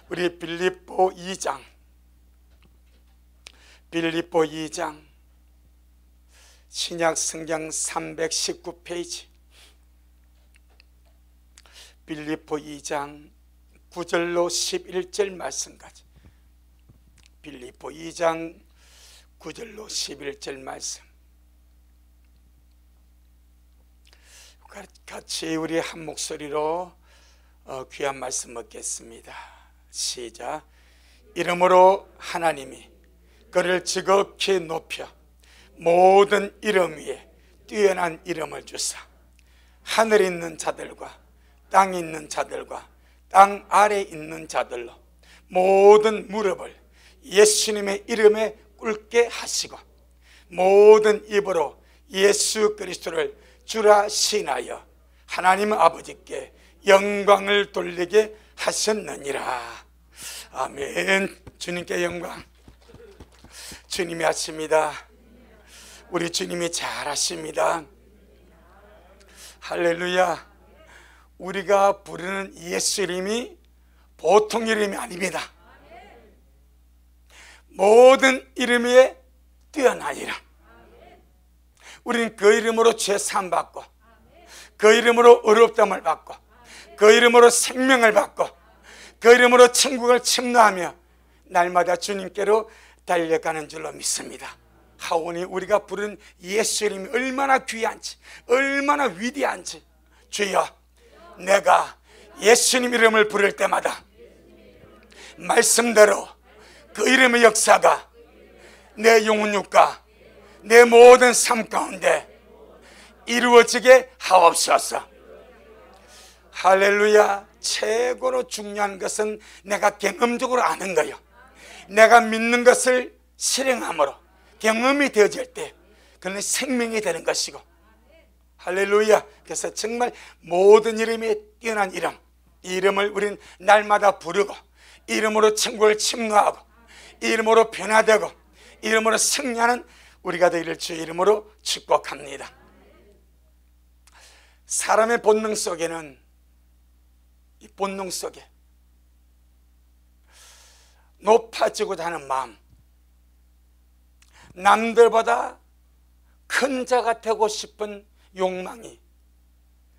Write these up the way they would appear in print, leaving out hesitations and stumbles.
우리 빌립보 2장 신약 성경 319페이지 빌립보 2장 9절로 11절 말씀까지, 빌립보 2장 9절로 11절 말씀 같이 우리 한 목소리로 귀한 말씀 얻겠습니다. 시작. 이러므로 하나님이 그를 지극히 높여 모든 이름 위에 뛰어난 이름을 주사 하늘에 있는 자들과 땅에 있는 자들과 땅 아래에 있는 자들로 모든 무릎을 예수님의 이름에 꿇게 하시고 모든 입으로 예수 그리스도를 주라 시인하여 하나님 아버지께 영광을 돌리게 하셨느니라. 아멘. 주님께 영광. 주님이 하십니다. 우리 주님이 잘하십니다. 할렐루야. 우리가 부르는 예수 이름이 보통 이름이 아닙니다. 모든 이름 위에 뛰어난 이름. 우리는 그 이름으로 죄 사함 받고, 그 이름으로 의롭다함을 받고, 그 이름으로 생명을 받고, 그 이름으로 천국을 침노하며 날마다 주님께로 달려가는 줄로 믿습니다. 하오니 우리가 부른 예수 이름이 얼마나 귀한지, 얼마나 위대한지. 주여, 내가 예수님 이름을 부를 때마다 말씀대로 그 이름의 역사가 내 영혼육과 내 모든 삶 가운데 이루어지게 하옵소서. 할렐루야. 최고로 중요한 것은 내가 경험적으로 아는 거요, 내가 믿는 것을 실행함으로 경험이 되어질 때 그는 생명이 되는 것이고. 할렐루야. 그래서 정말 모든 이름이 뛰어난 이름, 이 이름을 우리는 날마다 부르고, 이 이름으로 천국을 침노하고, 이 이름으로 변화되고, 이 이름으로 승리하는 우리가 되기를 주의 이름으로 축복합니다. 사람의 본능 속에는, 이 본능 속에 높아지고자 하는 마음, 남들보다 큰 자가 되고 싶은 욕망이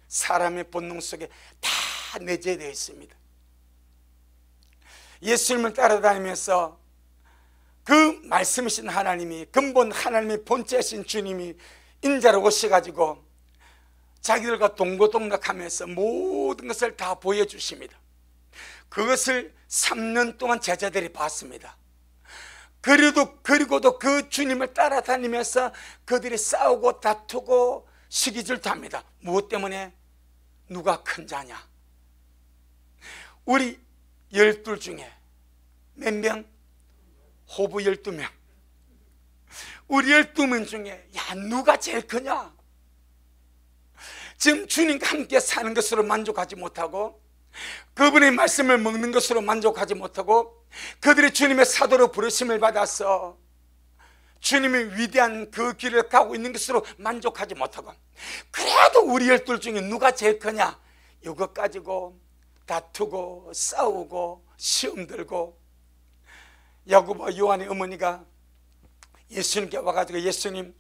사람의 본능 속에 다 내재되어 있습니다. 예수님을 따라다니면서 그 말씀이신 하나님이, 근본 하나님의 본체이신 주님이 인자로 오셔가지고 자기들과 동고동락하면서 모든 것을 다 보여주십니다. 그것을 3년 동안 제자들이 봤습니다. 그리고도 그 주님을 따라다니면서 그들이 싸우고 다투고 시기질도 합니다. 무엇 때문에? 누가 큰 자냐? 우리 12 중에 몇 명? 호부 12명. 우리 12명 중에 야, 누가 제일 크냐? 지금 주님과 함께 사는 것으로 만족하지 못하고, 그분의 말씀을 먹는 것으로 만족하지 못하고, 그들이 주님의 사도로 부르심을 받아서 주님의 위대한 그 길을 가고 있는 것으로 만족하지 못하고, 그래도 우리 12 중에 누가 제일 크냐? 이것 가지고 다투고 싸우고 시험 들고. 야고보와 요한의 어머니가 예수님께 와가지고, 예수님,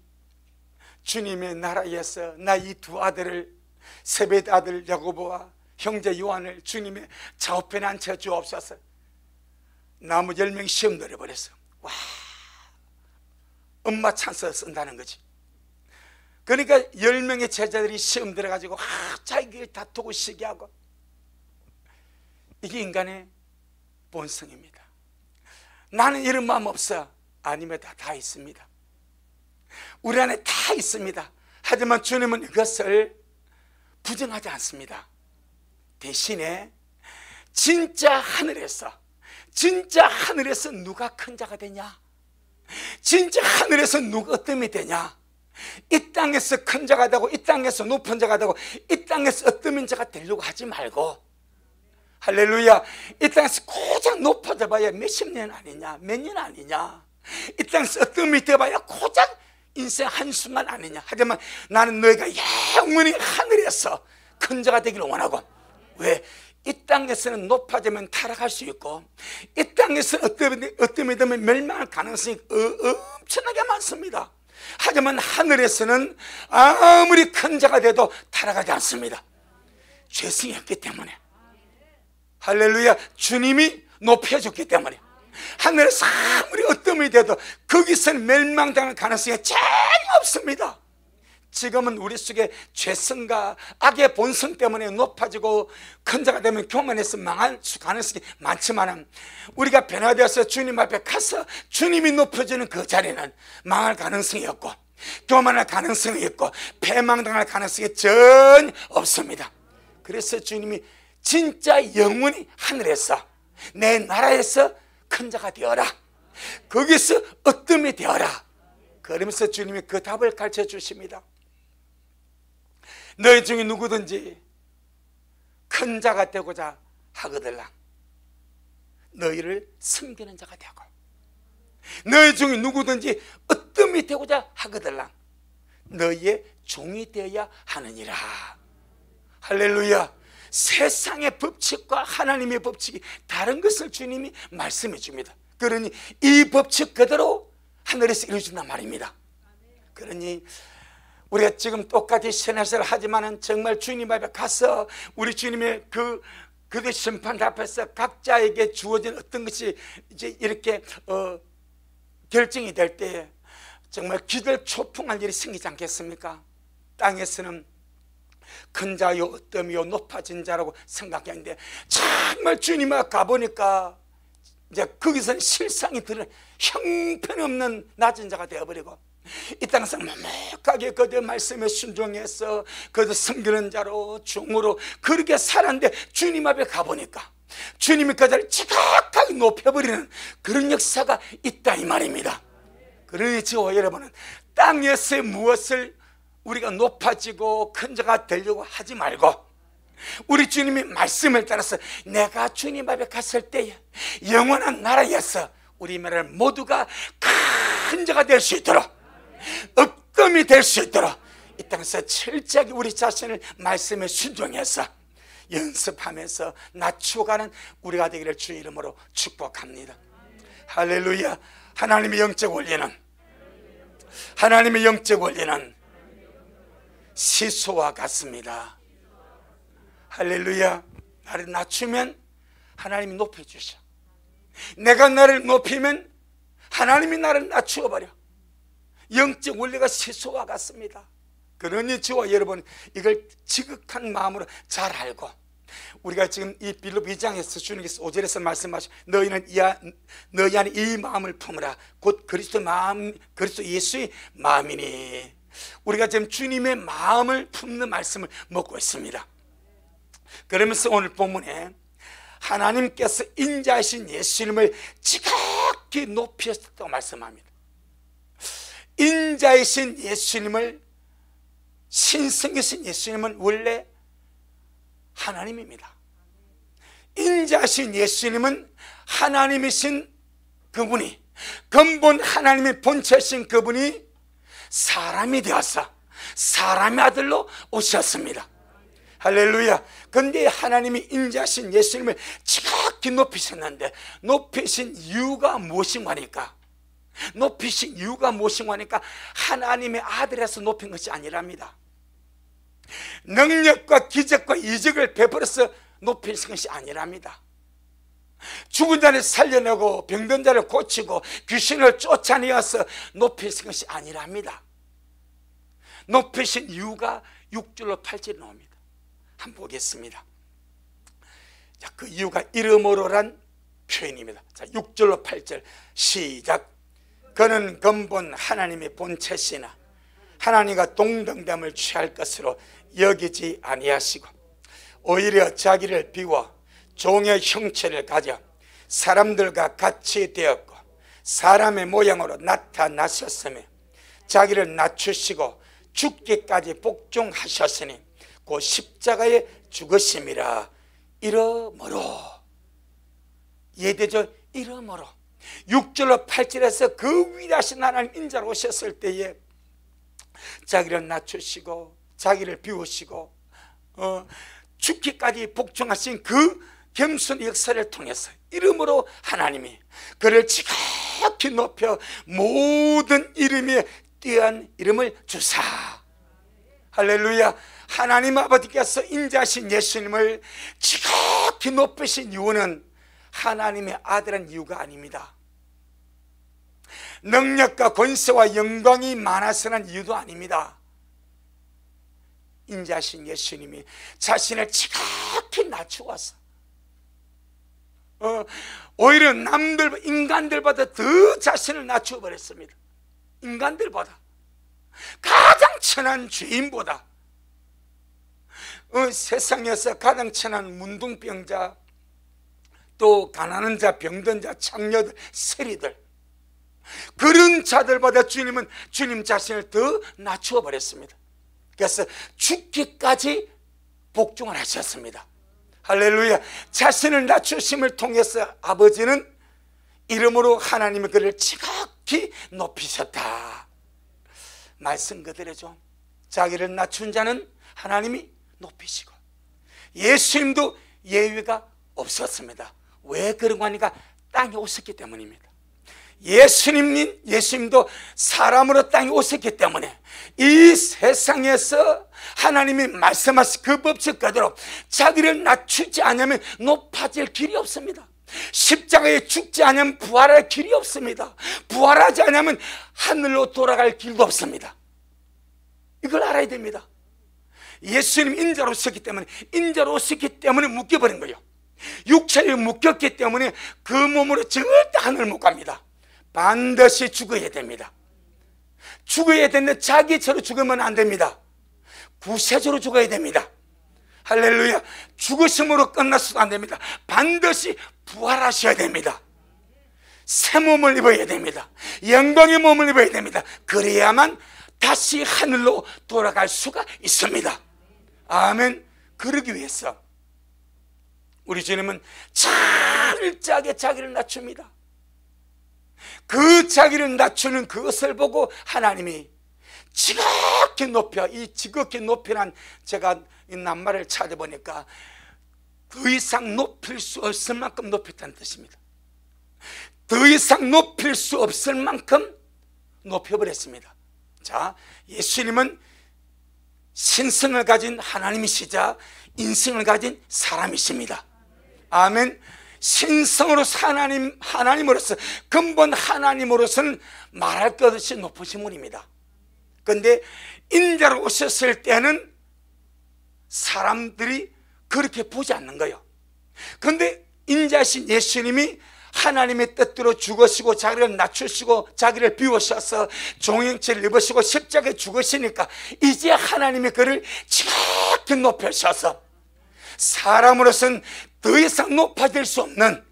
주님의 나라에서 나 이 두 아들을, 세베드 아들 야고보와 형제 요한을 주님의 좌우편에 앉혀 주옵소서. 나머지 10명이 시험 들어버렸어. 와, 엄마 찬스 쓴다는 거지. 그러니까 10명의 제자들이 시험 들어가지고 자기를 다투고 시기하고. 이게 인간의 본성입니다. 나는 이런 마음 없어. 아니면 다 있습니다. 우리 안에 다 있습니다. 하지만 주님은 이것을 부정하지 않습니다. 대신에 진짜 하늘에서 누가 큰 자가 되냐? 진짜 하늘에서 누가 어떤 이 되냐? 이 땅에서 큰 자가 되고, 이 땅에서 높은 자가 되고, 이 땅에서 어떤 자가 되려고 하지 말고, 할렐루야, 이 땅에서 고작 높아져 봐야 몇십 년 아니냐, 몇 년 아니냐, 이 땅에서 어떤 이 되어봐야 고작 인생 한순간 아니냐. 하지만 나는 너희가 영원히 하늘에서 큰 자가 되기를 원하고. 왜? 이 땅에서는 높아지면 타락할 수 있고, 이 땅에서는 어떤 믿으면 멸망할 가능성이 엄청나게 많습니다. 하지만 하늘에서는 아무리 큰 자가 돼도 타락하지 않습니다. 죄성이 없기 때문에. 할렐루야. 주님이 높여줬기 때문에. 하늘에서 아무리 어떤 일이 돼도 거기서는 멸망당할 가능성이 전혀 없습니다. 지금은 우리 속에 죄성과 악의 본성 때문에 높아지고 큰 자가 되면 교만해서 망할 가능성이 많지만, 우리가 변화되어서 주님 앞에 가서 주님이 높여주는 그 자리는 망할 가능성이 없고 교만할 가능성이 있고 패망당할 가능성이 전혀 없습니다. 그래서 주님이 진짜 영원히 하늘에서 내 나라에서 큰 자가 되어라, 거기서 어뜸이 되어라, 그러면서 주님이 그 답을 가르쳐 주십니다. 너희 중에 누구든지 큰 자가 되고자 하거들라 너희를 섬기는 자가 되고, 너희 중에 누구든지 어뜸이 되고자 하거들라 너희의 종이 되어야 하느니라. 할렐루야. 세상의 법칙과 하나님의 법칙이 다른 것을 주님이 말씀해 줍니다. 그러니 이 법칙 그대로 하늘에서 이루어진단 말입니다. 그러니 우리가 지금 똑같이 신앙생활을 하지만은 정말 주님 앞에 가서 우리 주님의 그들 심판 앞에서 각자에게 주어진 어떤 것이 이제 이렇게 결정이 될 때 정말 기들 초풍할 일이 생기지 않겠습니까? 땅에서는 큰 자요 어떠미요 높아진 자라고 생각했는데, 정말 주님 앞에 가보니까 이제 거기서는 실상이 드러나 형편없는 낮은 자가 되어버리고, 이 땅에서 묵묵하게 그들 말씀에 순종해서 그들 섬기는 자로 종으로 그렇게 살았는데, 주님 앞에 가보니까 주님이 그 자를 지각하게 높여버리는 그런 역사가 있다 이 말입니다. 그러니 저와 여러분은 땅에서 무엇을 우리가 높아지고 큰 자가 되려고 하지 말고, 우리 주님의 말씀을 따라서 내가 주님 앞에 갔을 때에 영원한 나라에서 우리 나라를 모두가 큰 자가 될 수 있도록, 업금이 될 수 있도록 이 땅에서 철저하게 우리 자신을 말씀에 순종해서 연습하면서 낮추어가는 우리가 되기를 주의 이름으로 축복합니다. 할렐루야. 하나님의 영적 원리는 시소와 같습니다. 할렐루야. 나를 낮추면 하나님이 높여주셔. 내가 나를 높이면 하나님이 나를 낮추어버려. 영적 원리가 시소와 같습니다. 그러니 저와 여러분 이걸 지극한 마음으로 잘 알고, 우리가 지금 이 빌립보 2장에서 주님께서 5절에서 말씀하신 너희 안에 이 마음을 품으라 곧 그리스도 예수의 마음이니, 우리가 지금 주님의 마음을 품는 말씀을 먹고 있습니다. 그러면서 오늘 본문에 하나님께서 인자하신 예수님을 지극히 높이셨다고 말씀합니다. 인자이신 예수님을, 신성이신 예수님은 원래 하나님입니다. 인자하신 예수님은 하나님이신 그분이, 근본 하나님의 본체이신 그분이 사람이 되어서 사람의 아들로 오셨습니다. 할렐루야. 그런데 하나님이 인자하신 예수님을 지극히 높이셨는데, 높이신 이유가 무엇인가 하니까, 하나님의 아들에서 높인 것이 아니랍니다. 능력과 기적과 이적을 베풀어서 높이신 것이 아니랍니다. 죽은 자를 살려내고 병든 자를 고치고 귀신을 쫓아내어서 높이신 것이 아니랍니다. 높이신 이유가 6절로 8절에 나옵니다. 한번 보겠습니다. 자, 그 이유가 이름으로란 표현입니다. 자, 6절로 8절 시작. 그는 근본 하나님의 본체시나 하나님과 동등됨을 취할 것으로 여기지 아니하시고 오히려 자기를 비워 종의 형체를 가져 사람들과 같이 되었고 사람의 모양으로 나타나셨으며 자기를 낮추시고 죽기까지 복종하셨으니 그 십자가에 죽으심이라. 이러므로, 이해되죠? 이러므로 6절로 8절에서 그 위대하신 하나님 인자로 오셨을 때에 자기를 낮추시고 자기를 비우시고 죽기까지 복종하신 그 겸손의 역사를 통해서 이름으로 하나님이 그를 지극히 높여 모든 이름에 뛰어난 이름을 주사. 할렐루야. 하나님 아버지께서 인자하신 예수님을 지극히 높이신 이유는 하나님의 아들한 이유가 아닙니다. 능력과 권세와 영광이 많아서는 이유도 아닙니다. 인자하신 예수님이 자신을 지극히 낮추어서 오히려 인간들보다 더 자신을 낮추어 버렸습니다. 인간들보다, 가장 천한 죄인보다, 세상에서 가장 천한 문둥병자, 또 가난한 자, 병든 자, 창녀들, 세리들, 그런 자들보다 주님은 주님 자신을 더 낮추어 버렸습니다. 그래서 죽기까지 복종을 하셨습니다. 할렐루야. 자신을 낮추심을 통해서 아버지는 이름으로 하나님의 그를 지극히 높이셨다. 말씀 그대로죠. 자기를 낮춘 자는 하나님이 높이시고, 예수님도 예외가 없었습니다. 왜 그런가 하니까 땅에 오셨기 때문입니다. 예수님도 사람으로 땅에 오셨기 때문에 이 세상에서 하나님이 말씀하신 그 법칙 그대로 자기를 낮추지 않으면 높아질 길이 없습니다. 십자가에 죽지 않으면 부활할 길이 없습니다. 부활하지 않으면 하늘로 돌아갈 길도 없습니다. 이걸 알아야 됩니다. 예수님 인자로 오셨기 때문에 묶여버린 거예요. 육체에 묶였기 때문에 그 몸으로 절대 하늘 못 갑니다. 반드시 죽어야 됩니다. 죽어야 되는데 자기처럼 죽으면 안 됩니다. 구세주로 죽어야 됩니다. 할렐루야. 죽으심으로 끝나서도 안 됩니다. 반드시 부활하셔야 됩니다. 새 몸을 입어야 됩니다. 영광의 몸을 입어야 됩니다. 그래야만 다시 하늘로 돌아갈 수가 있습니다. 아멘. 그러기 위해서 우리 주님은 철저하게 자기를 낮춥니다. 그 자기를 낮추는 그것을 보고 하나님이 지극히 높여, 이 지극히 높이란 제가 이 낱말을 찾아보니까 더 이상 높일 수 없을 만큼 높였다는 뜻입니다. 더 이상 높일 수 없을 만큼 높여버렸습니다. 자, 예수님은 신성을 가진 하나님이시자 인성을 가진 사람이십니다. 아멘. 신성으로서 하나님으로서, 근본 하나님으로서는 말할 것 없이 높으신 분입니다. 그런데 인자로 오셨을 때는 사람들이 그렇게 보지 않는 거예요. 그런데 인자신 예수님이 하나님의 뜻대로 죽으시고 자기를 낮추시고 자기를 비우셔서 종형체를 입으시고 십자가에 죽으시니까 이제 하나님의 그를 지극히 높여셔서 사람으로서는 더 이상 높아질 수 없는,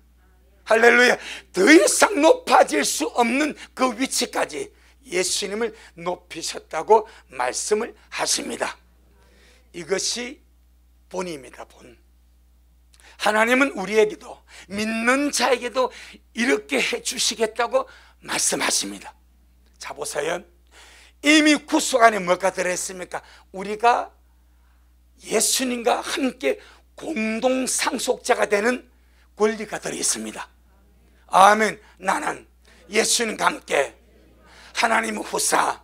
할렐루야, 더 이상 높아질 수 없는 그 위치까지 예수님을 높이셨다고 말씀을 하십니다. 이것이 본입니다. 본. 하나님은 우리에게도, 믿는 자에게도 이렇게 해주시겠다고 말씀하십니다. 자, 보세요. 이미 구속 안에 뭐가 들어있습니까? 우리가 예수님과 함께 공동 상속자가 되는 권리가 들어있습니다. 아멘. 나는 예수님과 함께 하나님의 후사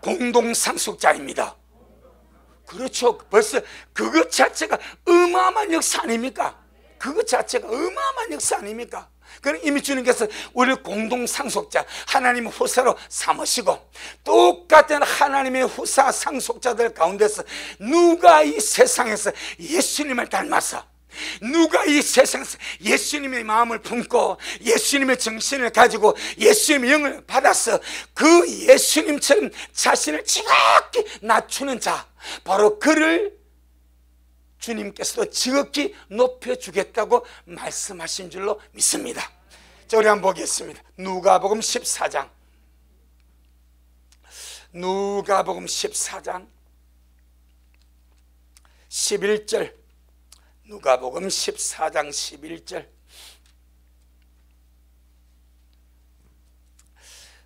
공동 상속자입니다. 그렇죠. 벌써 그것 자체가 어마어마한 역사 아닙니까? 그것 자체가 어마어마한 역사 아닙니까? 그럼 이미 주님께서 우리를 공동 상속자, 하나님의 후사로 삼으시고, 똑같은 하나님의 후사 상속자들 가운데서 누가 이 세상에서 예수님을 닮아서, 누가 이 세상에서 예수님의 마음을 품고 예수님의 정신을 가지고 예수님의 영을 받아서 그 예수님처럼 자신을 지극히 낮추는 자, 바로 그를 주님께서도 지극히 높여주겠다고 말씀하신 줄로 믿습니다. 자, 우리 한번 보겠습니다. 누가복음 14장, 누가복음 14장 11절, 누가복음 14장 11절,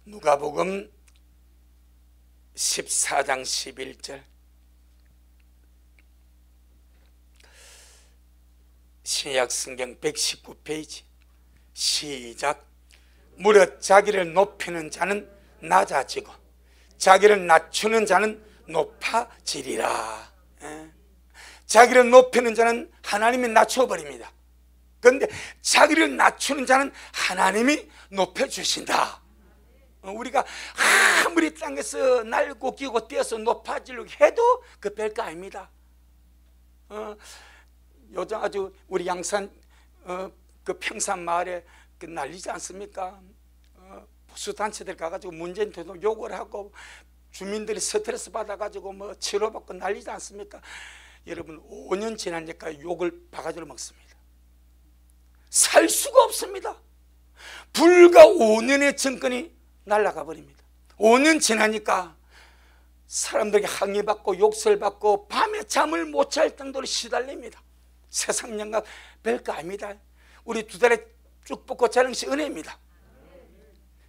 누가복음 14장 11절 신약 성경 119페이지 시작. 무릇 자기를 높이는 자는 낮아지고 자기를 낮추는 자는 높아지리라. 자기를 높이는 자는 하나님이 낮춰버립니다. 그런데 자기를 낮추는 자는 하나님이 높여주신다. 우리가 아무리 땅에서 날고 기고 뛰어서 높아지려고 해도 그 별거 아닙니다. 요즘 아주 우리 양산 그 평산 마을에 그 난리지 않습니까? 보수단체들 가가지고 문재인 대통령 욕을 하고 주민들이 스트레스 받아가지고 뭐 치료받고 난리지 않습니까? 여러분 5년 지나니까 욕을 바가지로 먹습니다. 살 수가 없습니다. 불과 5년의 정권이 날아가 버립니다. 5년 지나니까 사람들에게 항의받고 욕설받고 밤에 잠을 못 잘 정도로 시달립니다. 세상 영감 별거 아닙니다. 우리 2달에 쭉 뻗고 자는 것이 은혜입니다.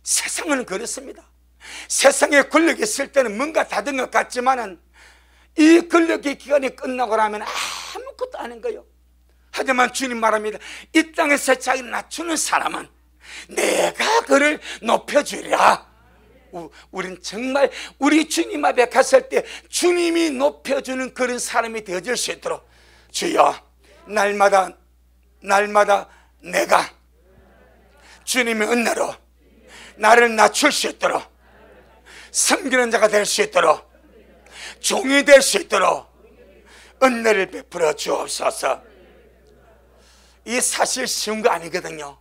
세상은 그렇습니다. 세상에 권력이 있을 때는 뭔가 다른 것 같지만은 이 권력의 기간이 끝나고 나면 아무것도 아닌 거예요. 하지만 주님 말합니다. 이 땅에서 자기를 낮추는 사람은 내가 그를 높여주리라. 우린 정말 우리 주님 앞에 갔을 때 주님이 높여주는 그런 사람이 되어질 수 있도록 주여 날마다 내가 주님의 은혜로 나를 낮출 수 있도록 섬기는 자가 될 수 있도록 종이 될 수 있도록 은혜를 베풀어 주옵소서. 이 사실 쉬운 거 아니거든요.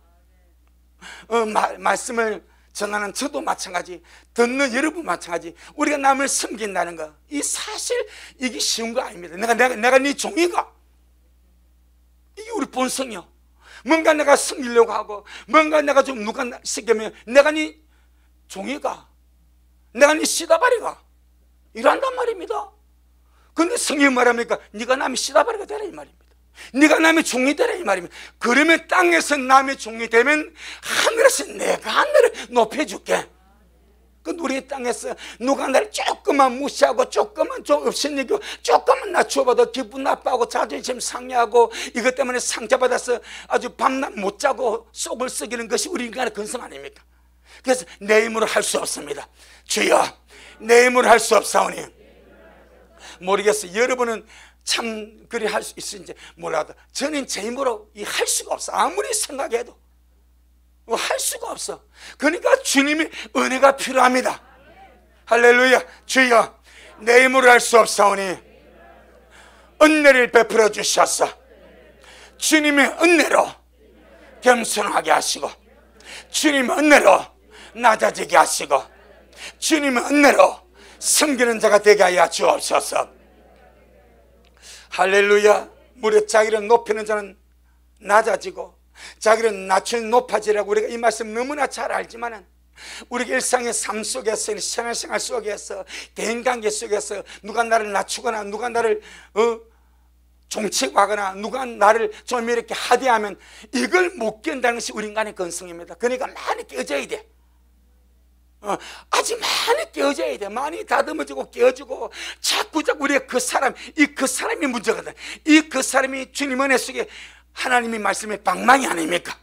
말씀을 전하는 저도 마찬가지, 듣는 여러분 마찬가지. 우리가 남을 섬긴다는 거, 이 사실 이게 쉬운 거 아닙니다. 내가 네 종이가, 이게 우리 본성이요. 뭔가 내가 섬기려고 하고 뭔가 내가 좀 누가 시키면 내가 네 종이가, 내가 네 시다바리가 이란단 말입니다. 그런데 성경이 말합니까? 네가 남의 시다바리가 되라 이 말입니다. 네가 남의 종이 되라 이 말입니다. 그러면 땅에서 남의 종이 되면 하늘에서 내가 하늘을 높여줄게. 그 우리 땅에서 누가 나를 조금만 무시하고 조금만 좀 업신여기고 조금만 낮춰봐도 기분 나빠하고 자존심 상해하고 이것 때문에 상처받아서 아주 밤낮 못 자고 속을 썩이는 것이 우리 인간의 근성 아닙니까? 그래서 내 힘으로 할 수 없습니다. 주여 내 힘으로 할 수 없사오니 모르겠어요. 여러분은 참 그리 할 수 있을지 몰라도 저는 제 힘으로 할 수가 없어. 아무리 생각해도 할 수가 없어. 그러니까 주님의 은혜가 필요합니다. 할렐루야. 주여 내 힘으로 할 수 없사오니 은혜를 베풀어 주셔서 주님의 은혜로 겸손하게 하시고 주님의 은혜로 낮아지게 하시고 주님의 은혜로 섬기는 자가 되게 하여 주옵소서. 할렐루야. 무릇 자기를 높이는 자는 낮아지고 자기를 낮추는 높아지라고 우리가 이 말씀 너무나 잘 알지만은 우리 일상의 삶 속에서 생활 속에서 대인관계 속에서 누가 나를 낮추거나 누가 나를 종치하거나 누가 나를 좀 이렇게 하대하면 이걸 못 견다는 것이 우리 인간의 근성입니다. 그러니까 많이 깨어져야 돼. 아주 많이 깨어져야 돼. 많이 다듬어지고 깨어지고 자꾸 우리가 그 사람이 문제거든. 그 사람이 주님 은혜 속에 하나님의 말씀이 방망이 아닙니까?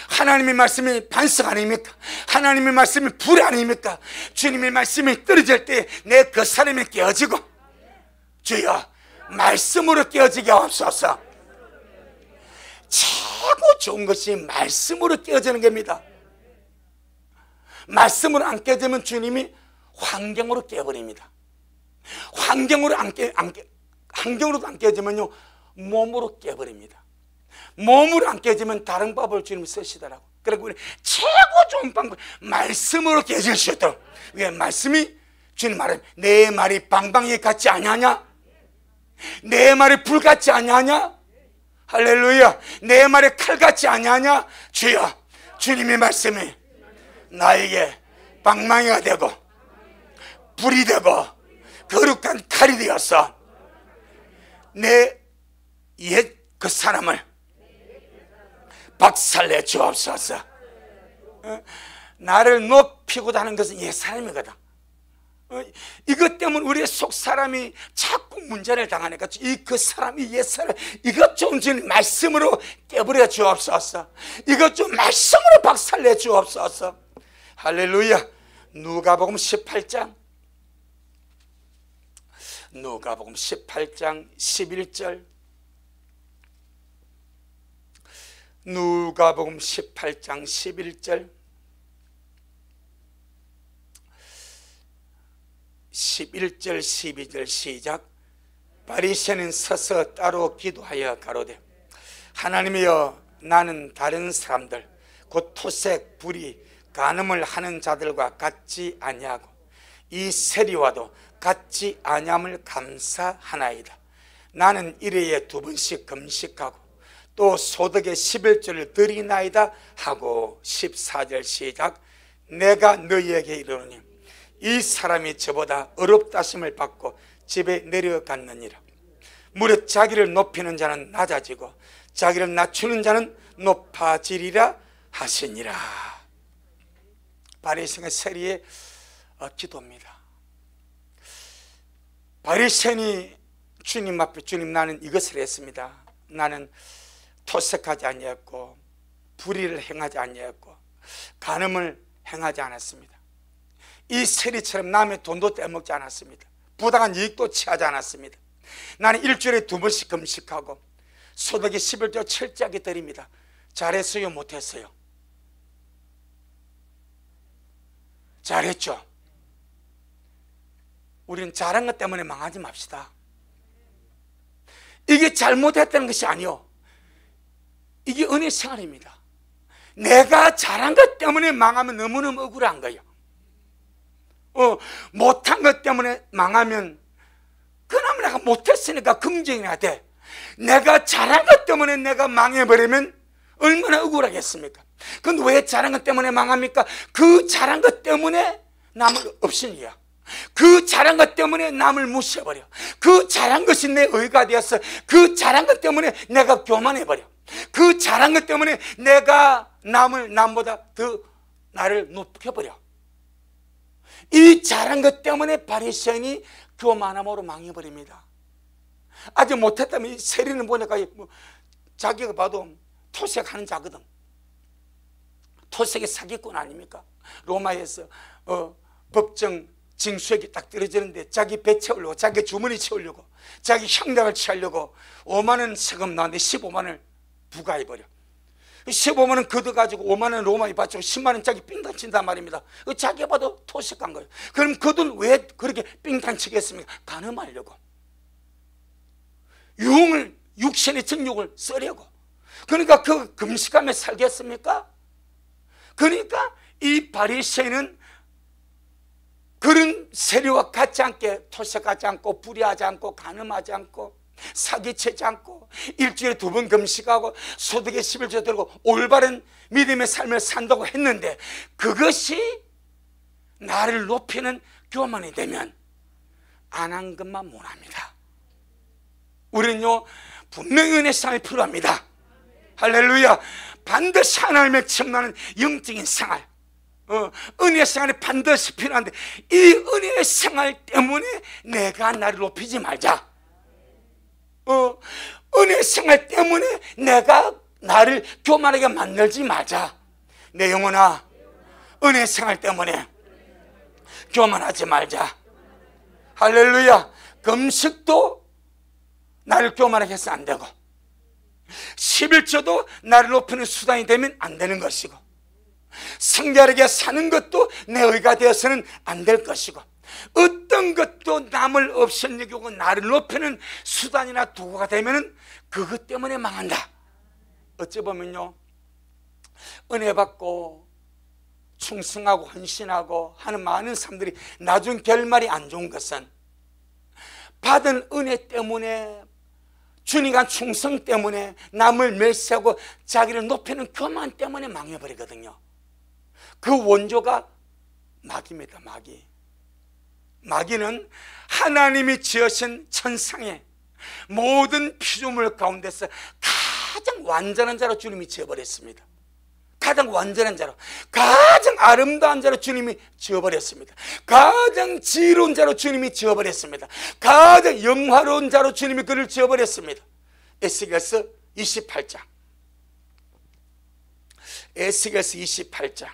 하나님의 말씀이 반석 아닙니까? 하나님의 말씀이 불 아닙니까? 주님의 말씀이 떨어질 때 내 그 사람이 깨어지고 주여 말씀으로 깨어지게 하옵소서. 최고 좋은 것이 말씀으로 깨어지는 겁니다. 말씀으로 안 깨지면 주님이 환경으로 깨버립니다. 환경으로도 안 깨지면요 몸으로 깨버립니다. 몸으로 안 깨지면 다른 법을 주님이 쓰시더라고. 그리고 우리 최고 좋은 방법 말씀으로 깨질 수 있도록. 왜 말씀이 주님 말은 내 말이 방방이 같지 아니하냐? 내 말이 불 같지 아니하냐? 할렐루야. 내 말이 칼 같지 아니하냐? 주여 주님의 말씀이 나에게 방망이가 되고 불이 되고 거룩한 칼이 되어서 내 옛 그 사람을 박살내 주옵소서. 나를 높이고자 하는 것은 옛 사람이거든. 이것 때문에 우리의 속 사람이 자꾸 문제를 당하니까 그 사람이 옛사람 이것 좀 주님 말씀으로 깨버려 주옵소서. 이것 좀 말씀으로 박살내 주옵소서. 할렐루야. 누가복음 18장 11절 누가복음 18장 11절 11절 12절 시작. 바리새인은 서서 따로 기도하여 가로되 하나님이여 나는 다른 사람들 곧 토색, 불의, 간음을 하는 자들과 같지 아니하고 이 세리와도 같지 아니함을 감사하나이다. 나는 일회에 2번씩 금식하고 또 소득의 11조를 드리나이다 하고 14절 시작. 내가 너희에게 이르노니 이 사람이 저보다 어렵다심을 받고 집에 내려갔느니라. 무릇 자기를 높이는 자는 낮아지고 자기를 낮추는 자는 높아지리라 하시니라. 바리새인의 세리의 기도입니다. 바리새인이 주님 앞에 주님 나는 이것을 했습니다. 나는 토색하지 아니했고 불의를 행하지 아니했고 간음을 행하지 않았습니다. 이 세리처럼 남의 돈도 떼먹지 않았습니다. 부당한 이익도 취하지 않았습니다. 나는 일주일에 2번씩 금식하고 소득의 11조 철저하게 드립니다. 잘했어요? 못했어요? 잘했죠? 우리는 잘한 것 때문에 망하지 맙시다. 이게 잘못했다는 것이 아니요, 이게 은혜 생활입니다. 내가 잘한 것 때문에 망하면 너무너무 억울한 거예요. 못한 것 때문에 망하면 그나마 내가 못했으니까 긍정해야 돼. 내가 잘한 것 때문에 내가 망해버리면 얼마나 억울하겠습니까? 근데 왜 잘한 것 때문에 망합니까? 그 잘한 것 때문에 남을 없으니까. 그 잘한 것 때문에 남을 무시해버려. 그 잘한 것이 내 의가 되었어. 그 잘한 것 때문에 내가 교만해버려. 그 잘한 것 때문에 내가 남보다 더 나를 높여버려. 이 잘한 것 때문에 바리새인이 교만함으로 망해버립니다. 아직 못했다면 이 세리는 보니까 자기가 봐도 토색하는 자거든. 토색의 사기꾼 아닙니까? 로마에서 법정 징수액이 딱 떨어지는데 자기 배 채우려고, 자기 주머니 채우려고, 자기 형량을 취하려고 5만 원 세금 나왔는데 15만 원을 부과해버려. 15만 원 걷어가지고 5만 원 로마에 바치고 10만 원 자기 삥땅 친단 말입니다. 자기가 봐도 토색한 거예요. 그럼 그 돈 왜 그렇게 삥땅 치겠습니까? 간음하려고, 유흥을, 육신의 정욕을 쓰려고. 그러니까 그 금식하며 살겠습니까? 그러니까 이 바리새인은 그런 세리와 같지 않게 토색하지 않고 불의하지 않고 간음하지 않고 사기치지 않고 일주일에 2번 금식하고 소득의 11조 들고 올바른 믿음의 삶을 산다고 했는데 그것이 나를 높이는 교만이 되면 안 한 것만 못합니다. 우리는요 분명히 은혜 생활이 필요합니다. 할렐루야. 반드시 하나님의 첨나는 영적인 생활, 은혜 생활이 반드시 필요한데 이 은혜 생활 때문에 내가 나를 높이지 말자. 은혜 생활 때문에 내가 나를 교만하게 만들지 말자. 내 영혼아, 은혜 생활 때문에 교만하지 말자. 할렐루야. 금식도 나를 교만하게 해서 안 되고 11조도 나를 높이는 수단이 되면 안 되는 것이고 성결하게 사는 것도 내 의가 되어서는 안 될 것이고 어떤 것도 남을 업신여기고 나를 높이는 수단이나 도구가 되면 그것 때문에 망한다. 어찌 보면요 은혜 받고 충성하고 헌신하고 하는 많은 사람들이 나중 결말이 안 좋은 것은 받은 은혜 때문에 주님과 충성 때문에 남을 멸시하고 자기를 높이는 교만 때문에 망해버리거든요. 그 원조가 마귀입니다. 마귀는 하나님이 지으신 천상의 모든 피조물 가운데서 가장 완전한 자로 주님이 지어버렸습니다. 가장 완전한 자로, 가장 아름다운 자로 주님이 지어버렸습니다. 가장 지혜로운 자로 주님이 지어버렸습니다. 가장 영화로운 자로 주님이 그를 지어버렸습니다. 에스겔서 28장, 에스겔서 28장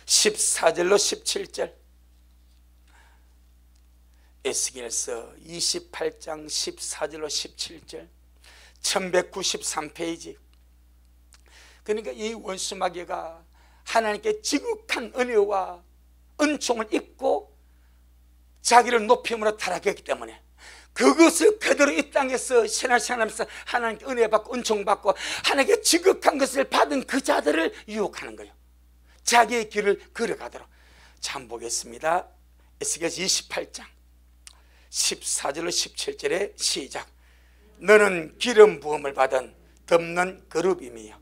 14절로 17절, 에스겔서 28장 14절로 17절, 1193페이지. 그러니까 이 원수마귀가 하나님께 지극한 은혜와 은총을 입고 자기를 높임으로 타락했기 때문에 그것을 그대로 이 땅에서 신앙생활하면서 하나님께 은혜 받고 은총 받고 하나님께 지극한 것을 받은 그 자들을 유혹하는 거예요. 자기의 길을 걸어가도록. 자, 한번 보겠습니다. 에스겔서 28장 14절로 17절에 시작. 너는 기름 부음을 받은 덮는 그룹이며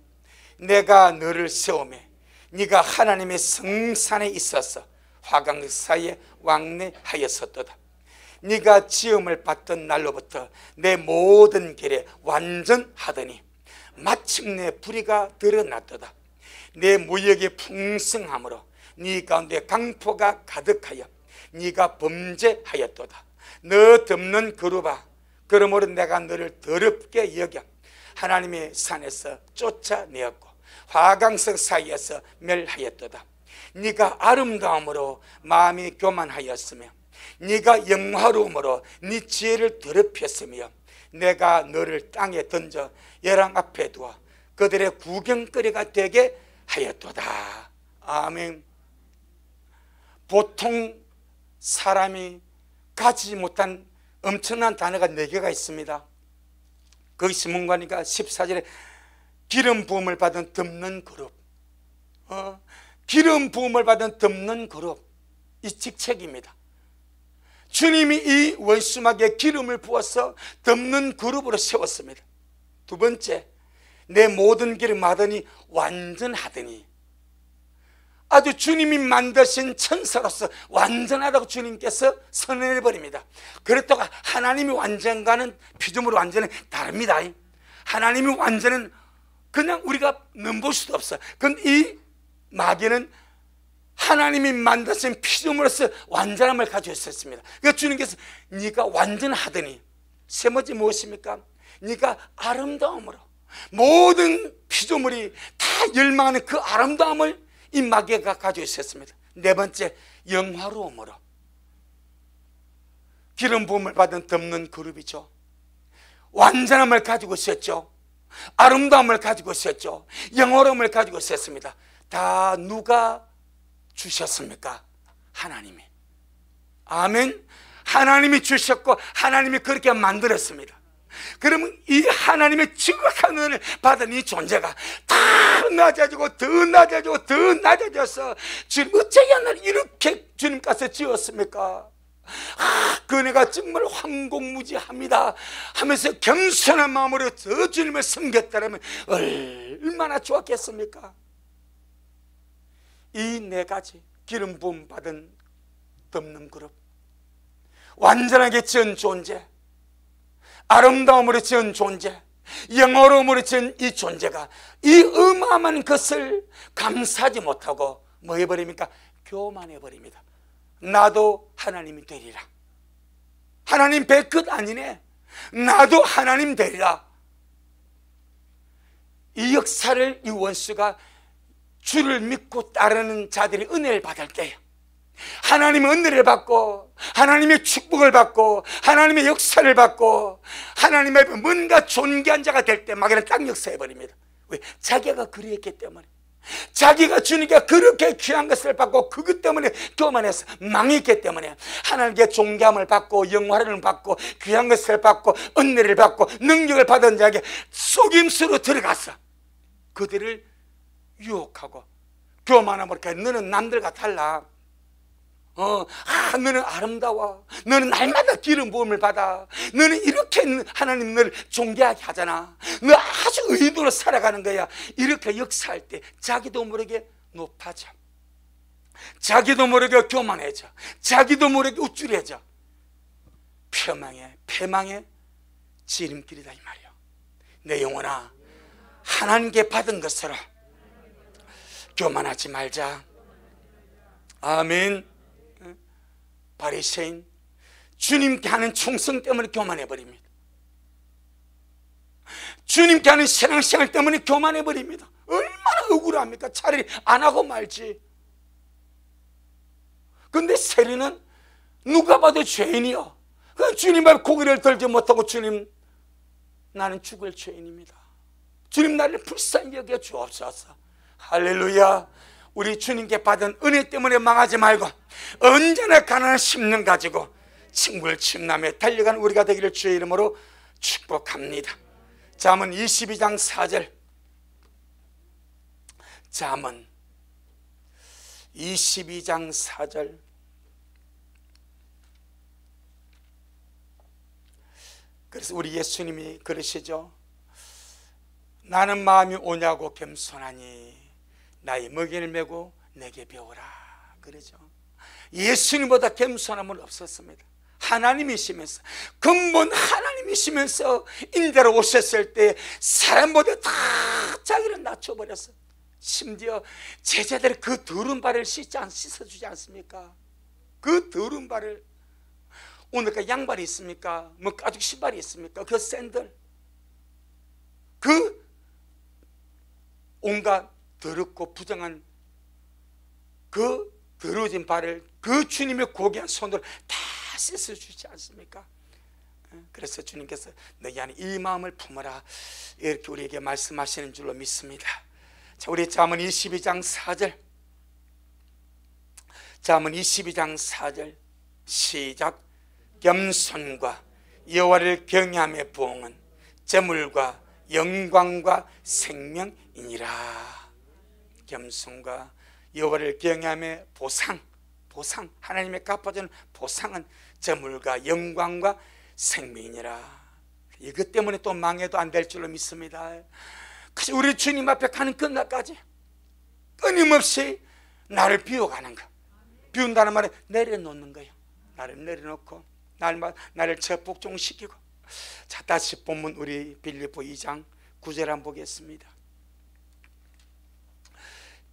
내가 너를 세우매 네가 하나님의 성산에 있어서 화강사에 왕래하였었도다. 네가 지음을 받던 날로부터 내 모든 길에 완전하더니 마침내 불의가 드러났도다. 내 무역이 풍성함으로 네 가운데 강포가 가득하여 네가 범죄하였도다. 너 덮는 그룹아, 그러므로 내가 너를 더럽게 여겨 하나님의 산에서 쫓아내었고 화강석 사이에서 멸하였도다. 네가 아름다움으로 마음이 교만하였으며 네가 영화로움으로 네 지혜를 더럽혔으며 내가 너를 땅에 던져 열왕 앞에 두어 그들의 구경거리가 되게 하였도다. 아멘. 보통 사람이 가지지 못한 엄청난 단어가 4개가 있습니다. 거기 신문관이가 14절에 기름 부음을 받은 덮는 그룹, 기름 부음을 받은 덮는 그룹, 이 직책입니다. 주님이 이 원수마귀에 기름을 부어서 덮는 그룹으로 세웠습니다. 두 번째, 내 모든 길을 마더니 완전하더니, 아주 주님이 만드신 천사로서 완전하다고 주님께서 선언해버립니다. 그렇다고 하나님이 완전과는 피조물 완전은 다릅니다. 하나님이 완전은 그냥 우리가 넘볼 수도 없어요. 그런데 이 마귀는 하나님이 만드신 피조물로서 완전함을 가지고 있었습니다. 그러니까 주님께서 네가 완전하더니, 세 번째 무엇입니까? 네가 아름다움으로, 모든 피조물이 다 열망하는 그 아름다움을 이 마귀가 가지고 있었습니다. 네 번째, 영화로움으로. 기름 부음을 받은 덮는 그룹이죠. 완전함을 가지고 있었죠. 아름다움을 가지고 있었죠. 영화로움을 가지고 있었습니다. 다 누가 주셨습니까? 하나님이. 아멘. 하나님이 주셨고 하나님이 그렇게 만들었습니다. 그러면 이 하나님의 지극한 은혜를 받은 이 존재가 더 낮아지고 더 낮아지고 더 낮아져서 주님 어찌하여 나를 이렇게 주님께서 지었습니까? 그 은혜가 정말 황공무지합니다 하면서 겸손한 마음으로 저 주님을 섬겼다면 얼마나 좋았겠습니까? 이 네 가지, 기름 부음 받은 덮는 그룹, 완전하게 지은 존재, 아름다움으로 지은 존재, 영어로움으로 지은 이 존재가 이 어마어마한 것을 감사하지 못하고 뭐 해버립니까? 교만해버립니다. 나도 하나님이 되리라. 하나님 뵐 것 아니네. 나도 하나님 되리라. 이 역사를 이 원수가 주를 믿고 따르는 자들이 은혜를 받을 때요, 하나님의 은혜를 받고 하나님의 축복을 받고 하나님의 역사를 받고 하나님의 뭔가 존귀한 자가 될 때 마귀는 딱 역사해버립니다. 왜? 자기가 그리했기 때문에, 자기가 주님께 그렇게 귀한 것을 받고 그것 때문에 교만해서 망했기 때문에 하나님께 존귀함을 받고 영화를 받고 귀한 것을 받고 은혜를 받고 능력을 받은 자에게 속임수로 들어가서 그들을 유혹하고 교만함으로 너는 남들과 달라, 너는 아름다워, 너는 날마다 기름 부음을 받아, 너는 이렇게 하나님 너를 존귀하게 하잖아, 너 아주 의인으로 살아가는 거야. 이렇게 역사할 때 자기도 모르게 높아져, 자기도 모르게 교만해져, 자기도 모르게 우쭐해져. 패망의 지름길이다 이 말이요. 내 영혼아, 하나님께 받은 것으로 교만하지 말자. 아멘. 바리새인, 주님께 하는 충성 때문에 교만해버립니다. 주님께 하는 신앙생활 때문에 교만해버립니다. 얼마나 억울합니까? 차라리 안 하고 말지. 근데 세리는 누가 봐도 죄인이요. 주님 앞에 고개를 들지 못하고, 주님, 나는 죽을 죄인입니다. 주님, 나를 불쌍히 여겨 주옵소서. 할렐루야. 우리 주님께 받은 은혜 때문에 망하지 말고 언제나 가난한 심령 가지고 친구를 침남에 달려가는 우리가 되기를 주의 이름으로 축복합니다. 잠언 22장 4절. 잠언 22장 4절. 그래서 우리 예수님이 그러시죠. 나는 마음이 오냐고 겸손하니 나의 먹이를 메고 내게 배우라. 그러죠. 예수님보다 겸손함은 없었습니다. 하나님이시면서, 근본 하나님이시면서 인자로 오셨을 때 사람보다 다 자기를 낮춰버렸어요. 심지어 제자들이 그 더러운 발을 씻어주지 않습니까? 그 더러운 발을. 오늘까지 양발이 있습니까? 뭐 가죽 신발이 있습니까? 그 샌들, 그 온갖 더럽고 부정한 그 더러워진 발을 그 주님의 고귀한 손으로 다 씻어주지 않습니까? 그래서 주님께서 너희 안에 이 마음을 품어라, 이렇게 우리에게 말씀하시는 줄로 믿습니다. 자, 우리 잠언 22장 4절. 잠언 22장 4절 시작. 겸손과 여호와를 경외함의 부흥은 재물과 영광과 생명이니라. 겸손과 여호와를 경외함의 보상, 하나님의 갚아주는 보상은 재물과 영광과 생명이니라. 이것 때문에 또 망해도 안 될 줄로 믿습니다. 그래서 우리 주님 앞에 가는 끝날까지 끊임없이 나를 비워가는 거. 비운다는 말은 내려놓는 거예요. 나를 내려놓고 나를 재복종시키고. 자, 다시 본문 우리 빌립보 2장 9절 한번 보겠습니다.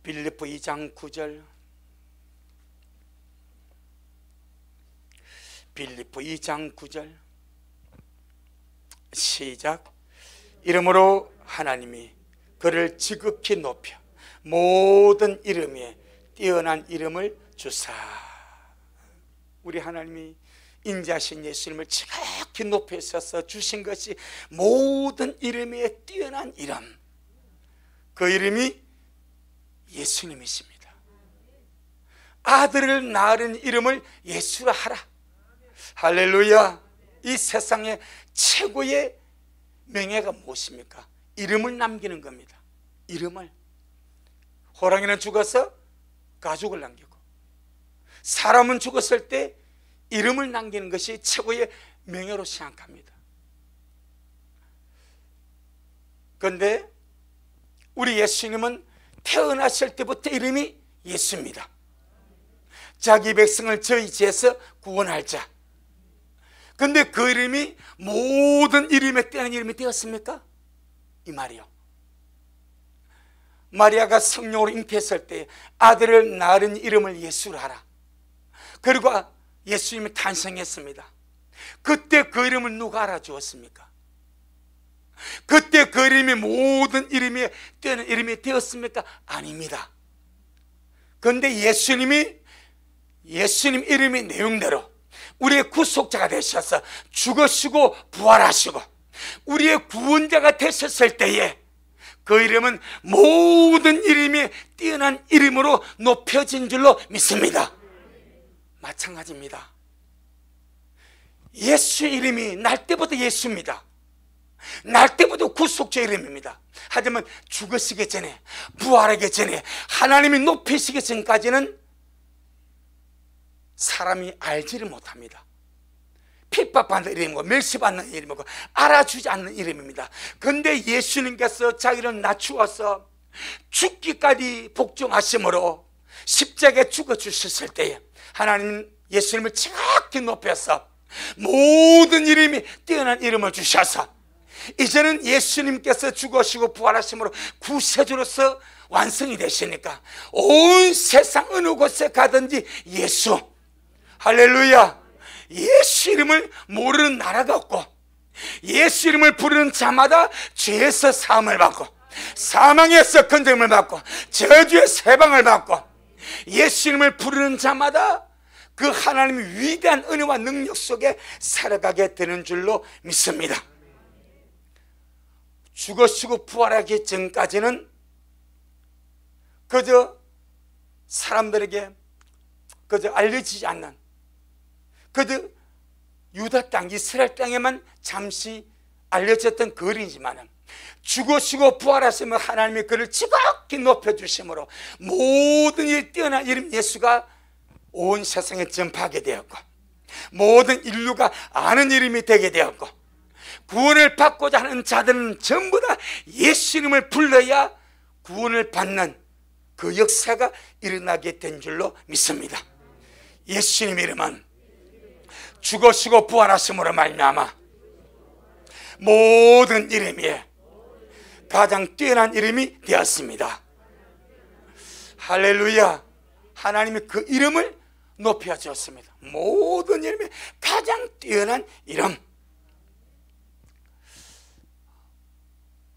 빌립보 2장 9절. 빌립보 2장 9절 시작. 이러므로 하나님이 그를 지극히 높여 모든 이름 위에 뛰어난 이름을 주사. 우리 하나님이 인자하신 예수님을 지극히 높여서 주신 것이 모든 이름 위에 뛰어난 이름, 그 이름이 예수님이십니다. 아들을 낳은 이름을 예수라 하라. 할렐루야. 이 세상의 최고의 명예가 무엇입니까? 이름을 남기는 겁니다. 이름을. 호랑이는 죽어서 가죽을 남기고, 사람은 죽었을 때 이름을 남기는 것이 최고의 명예로 생각합니다. 그런데 우리 예수님은 태어나실 때부터 이름이 예수입니다. 자기 백성을 저희 죄에서 구원할 자. 그런데 그 이름이 모든 이름에 뛰어난 이름이 되었습니까? 이 말이요. 마리아가 성령으로 잉태했을 때 아들을 낳은 이름을 예수라 하라. 그리고 예수님이 탄생했습니다. 그때 그 이름을 누가 알아주었습니까? 그때 그 이름이 모든 이름에 뛰어난 이름이 되었습니까? 아닙니다. 그런데 예수님 이름의 내용대로 우리의 구속자가 되셔서 죽으시고 부활하시고 우리의 구원자가 되셨을 때에 그 이름은 모든 이름이 뛰어난 이름으로 높여진 줄로 믿습니다. 마찬가지입니다. 예수의 이름이 날 때부터 예수입니다. 날 때부터 구속주의 이름입니다. 하지만 죽으시기 전에, 부활하기 전에, 하나님이 높이시기 전까지는 사람이 알지를 못합니다. 핍박받는 이름이고 멸시받는 이름이고 알아주지 않는 이름입니다. 그런데 예수님께서 자기를 낮추어서 죽기까지 복종하심으로 십자가에 죽어주셨을 때에 하나님 예수님을 지극히 높여서 모든 이름이 뛰어난 이름을 주셔서 이제는 예수님께서 죽으시고 부활하심으로 구세주로서 완성이 되시니까 온 세상 어느 곳에 가든지 예수, 할렐루야, 예수 이름을 모르는 나라가 없고 예수 이름을 부르는 자마다 죄에서 사함을 받고 사망에서 건짐을 받고 저주에서 해방을 받고 예수 이름을 부르는 자마다 그 하나님의 위대한 은혜와 능력 속에 살아가게 되는 줄로 믿습니다. 죽으시고 부활하기 전까지는 그저 사람들에게 그저 알려지지 않는 그저 유다 땅, 이스라엘 땅에만 잠시 알려졌던 그 어린이지만 죽으시고 부활하시면 하나님이 그를 지극히 높여주심으로 모든 이 뛰어난 이름 예수가 온 세상에 전파하게 되었고 모든 인류가 아는 이름이 되게 되었고 구원을 받고자 하는 자들은 전부 다 예수 이름을 불러야 구원을 받는 그 역사가 일어나게 된 줄로 믿습니다. 예수님 이름은 죽으시고 부활하심으로 말미암아 모든 이름 위에 가장 뛰어난 이름이 되었습니다. 할렐루야. 하나님이 그 이름을 높여주었습니다. 모든 이름에 가장 뛰어난 이름.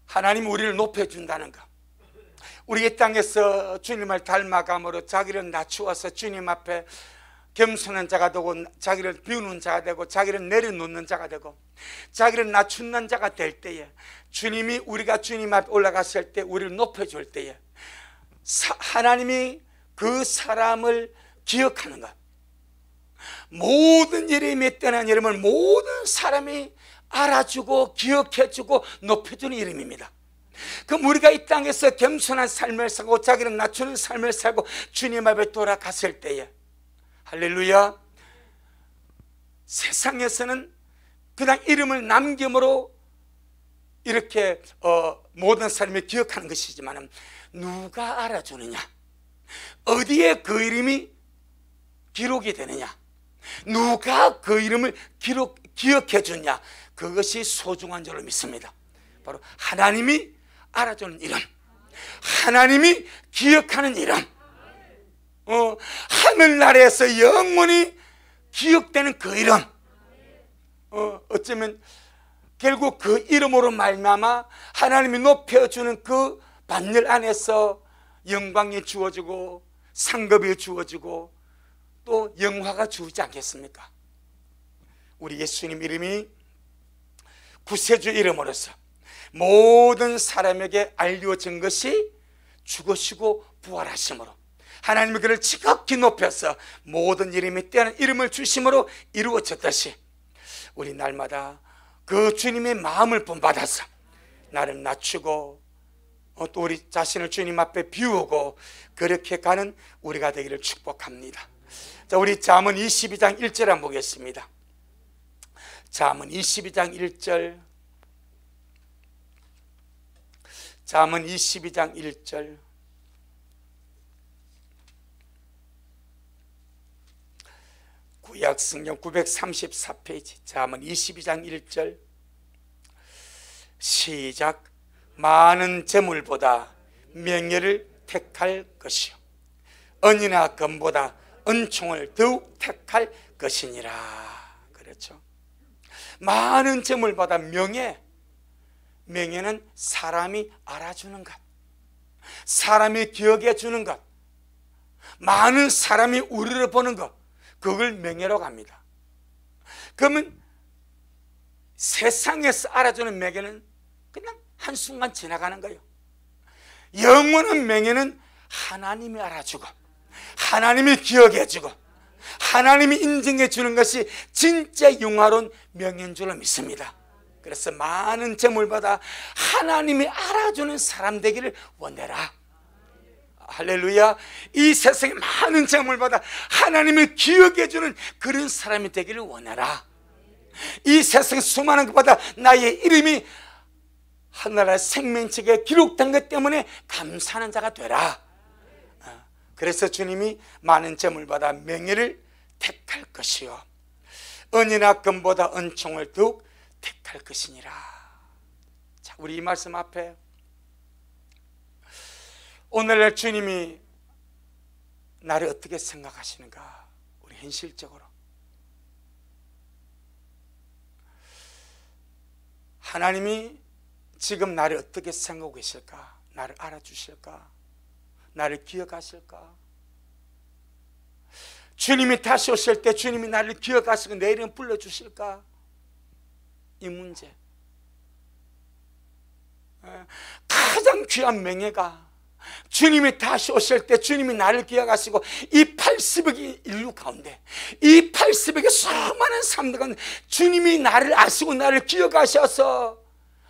하나님이 우리를 높여준다는 것, 우리 이 땅에서 주님을 닮아감으로 자기를 낮추어서 주님 앞에 겸손한 자가 되고 자기를 비우는 자가 되고 자기를 내려놓는 자가 되고 자기를 낮추는 자가 될 때에 주님이 우리가 주님 앞에 올라갔을 때 우리를 높여줄 때에 하나님이 그 사람을 기억하는 것, 모든 이름이 뛰어난 이름을 모든 사람이 알아주고 기억해주고 높여주는 이름입니다. 그럼 우리가 이 땅에서 겸손한 삶을 살고 자기를 낮추는 삶을 살고 주님 앞에 돌아갔을 때에 할렐루야, 세상에서는 그냥 이름을 남김으로 이렇게 모든 사람이 기억하는 것이지만 누가 알아주느냐, 어디에 그 이름이 기록이 되느냐, 누가 그 이름을 기억해 주냐, 그것이 소중한 줄로 믿습니다. 바로 하나님이 알아주는 이름, 하나님이 기억하는 이름, 하늘나라에서 영원히 기억되는 그 이름. 어쩌면 결국 그 이름으로 말미암아 하나님이 높여주는 그 반열 안에서 영광이 주어지고 상급이 주어지고 또 영화가 주어지지 않겠습니까? 우리 예수님 이름이 구세주 이름으로서 모든 사람에게 알려진 것이 죽으시고 부활하심으로 하나님이 그를 지극히 높여서 모든 이름이 뛰어난 이름을 주심으로 이루어졌듯이 우리 날마다 그 주님의 마음을 본받아서 나를 낮추고 또 우리 자신을 주님 앞에 비우고 그렇게 가는 우리가 되기를 축복합니다. 자, 우리 잠언 22장 1절 한번 보겠습니다. 잠언 22장 1절, 잠언 22장 1절. 구약성경 934페이지 잠언 22장 1절. 시작. 많은 재물보다 명예를 택할 것이요 은이나 금보다 은총을 더욱 택할 것이니라. 그렇죠. 많은 재물보다 명예는 사람이 알아주는 것, 사람이 기억해 주는 것, 많은 사람이 우리를 보는 것, 그걸 명예라고 합니다. 그러면 세상에서 알아주는 명예는 그냥 한순간 지나가는 거예요. 영원한 명예는 하나님이 알아주고 하나님이 기억해 주고 하나님이 인정해 주는 것이 진짜 영화로운 명예인 줄로 믿습니다. 그래서 많은 재물보다 하나님이 알아주는 사람 되기를 원해라. 할렐루야. 이 세상에 많은 재물보다 하나님이 기억해 주는 그런 사람이 되기를 원해라. 이 세상에 수많은 것보다 나의 이름이 하늘나라 생명책에 기록된 것 때문에 감사하는 자가 되라. 그래서 주님이 많은 재물보다 명예를 택할 것이요 은이나 금보다 은총을 더욱 택할 것이니라. 자, 우리 이 말씀 앞에 오늘날 주님이 나를 어떻게 생각하시는가, 우리 현실적으로 하나님이 지금 나를 어떻게 생각하고 계실까? 나를 알아주실까? 나를 기억하실까? 주님이 다시 오실 때 주님이 나를 기억하시고 내 이름 불러주실까? 이 문제, 가장 귀한 명예가 주님이 다시 오실 때 주님이 나를 기억하시고 이 80억의 인류 가운데, 이 80억의 수많은 사람들 가운데 주님이 나를 아시고 나를 기억하셔서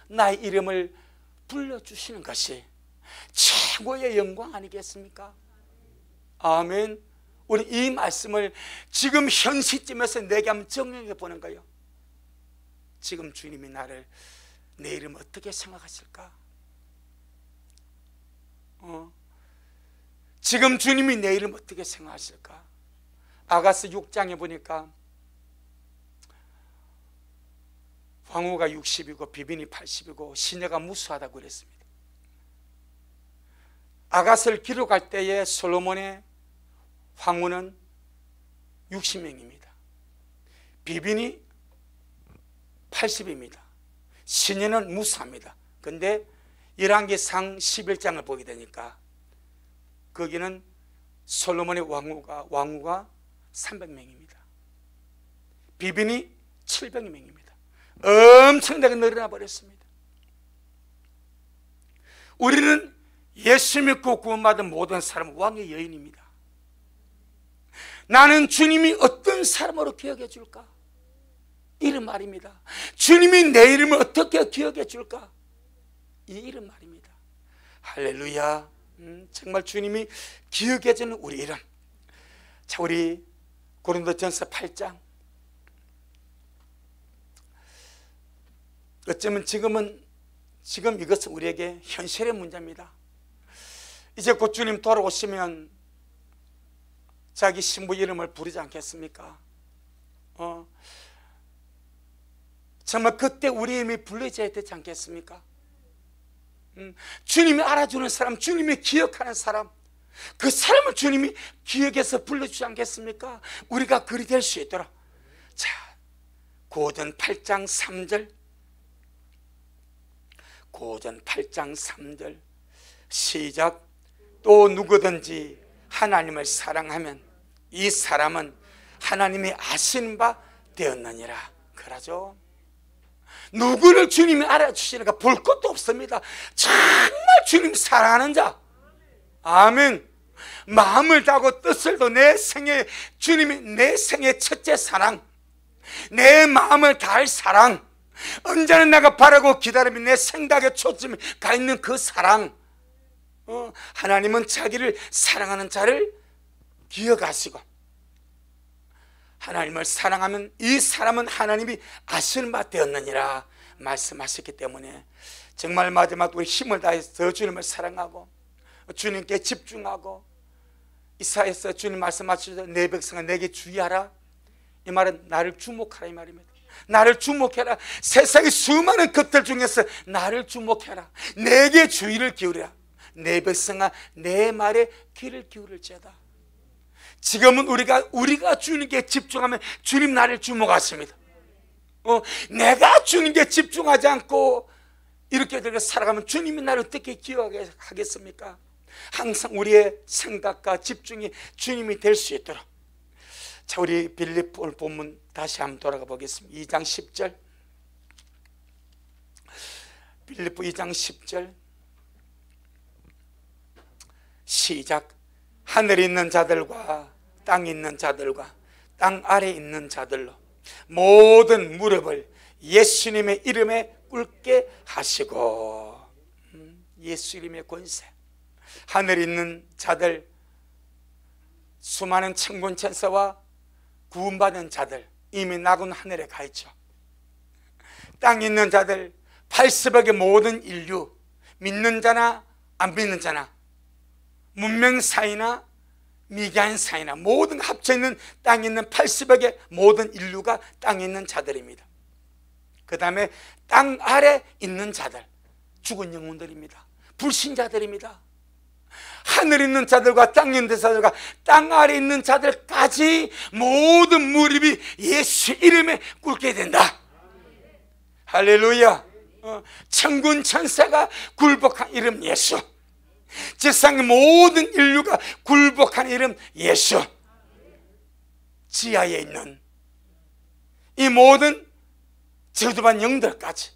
나의 이름을 불러주시는 것이 최고의 영광 아니겠습니까? 아멘. 우리 이 말씀을 지금 현 시점에서 내게 한번 정리해 보는 거예요. 지금 주님이 나를, 내 이름 어떻게 생각하실까? 지금 주님이 내 이름 어떻게 생각하실까? 아가서 6장에 보니까 황후가 60이고 비빈이 80이고 시내가 무수하다고 그랬습니다. 아가서를 기록할 때에 솔로몬의 황후는 60명입니다. 비빈이 80입니다. 시내는 무수합니다. 근데 열왕기상 11장을 보게 되니까 거기는 솔로몬의 왕후가 300명입니다. 비빈이 700명입니다. 엄청나게 늘어나 버렸습니다. 우리는 예수 믿고 구원받은 모든 사람은 왕의 여인입니다. 나는 주님이 어떤 사람으로 기억해 줄까? 이런 말입니다. 주님이 내 이름을 어떻게 기억해 줄까? 이 이름 말입니다. 할렐루야. 정말 주님이 기억해 주는 우리 이름. 자, 우리 고린도전서 8장. 어쩌면 지금 이것은 우리에게 현실의 문제입니다. 이제 곧 주님 돌아오시면 자기 신부 이름을 부르지 않겠습니까? 정말 그때 우리 이름이 불러져야 되지 않겠습니까? 주님이 알아주는 사람, 주님이 기억하는 사람, 그 사람을 주님이 기억해서 불러주지 않겠습니까? 우리가 그리 될 수 있도록. 자, 고전 8장 3절, 고전 8장 3절 시작. 또 누구든지 하나님을 사랑하면 이 사람은 하나님이 아시는 바 되었느니라. 그러죠. 누구를 주님이 알아주시니까 볼 것도 없습니다. 정말 주님 사랑하는 자, 아멘. 마음을 다하고 뜻을 도 내 생애, 주님이 내 생애 첫째 사랑, 내 마음을 다할 사랑, 언제나 내가 바라고 기다리며 내 생각에 초점이 가 있는 그 사랑. 하나님은 자기를 사랑하는 자를 기억하시고, 하나님을 사랑하면 이 사람은 하나님이 아시는 바 되었느니라 말씀하셨기 때문에 정말 마지막 우리 힘을 다해서 더 주님을 사랑하고 주님께 집중하고, 이사야서 주님 말씀하시죠. 내 백성아 내게 주의하라. 이 말은 나를 주목하라 이 말입니다. 나를 주목해라. 세상의 수많은 것들 중에서 나를 주목해라. 내게 주의를 기울여라. 내 백성아 내 말에 귀를 기울일지어다. 지금은 우리가 주님께 집중하면 주님 나를 주목하십니다. 내가 주님께 집중하지 않고 이렇게 살아가면 주님이 나를 어떻게 기억하겠습니까? 항상 우리의 생각과 집중이 주님이 될 수 있도록. 자, 우리 빌립보 본문 다시 한번 돌아가 보겠습니다. 2장 10절. 빌립보 2장 10절 시작. 하늘에 있는 자들과 땅에 있는 자들과 땅 아래에 있는 자들로 모든 무릎을 예수님의 이름에 꿇게 하시고. 예수 이름의 권세. 하늘에 있는 자들, 수많은 천군 천사와 구원받은 자들 이미 낙원 하늘에 가 있죠. 땅에 있는 자들 80억의 모든 인류, 믿는 자나 안 믿는 자나, 문명 사이나 미개한 사이나 모든 합쳐있는 땅에 있는 80억의 모든 인류가 땅에 있는 자들입니다. 그 다음에 땅 아래 있는 자들, 죽은 영혼들입니다. 불신자들입니다. 하늘에 있는 자들과 땅에 있는 자들과 땅 아래 있는 자들까지 모든 무릎이 예수 이름에 꿇게 된다. 할렐루야. 천군 천사가 굴복한 이름 예수, 세상의 모든 인류가 굴복한 이름 예수, 지하에 있는 이 모든 저주받은 영들까지,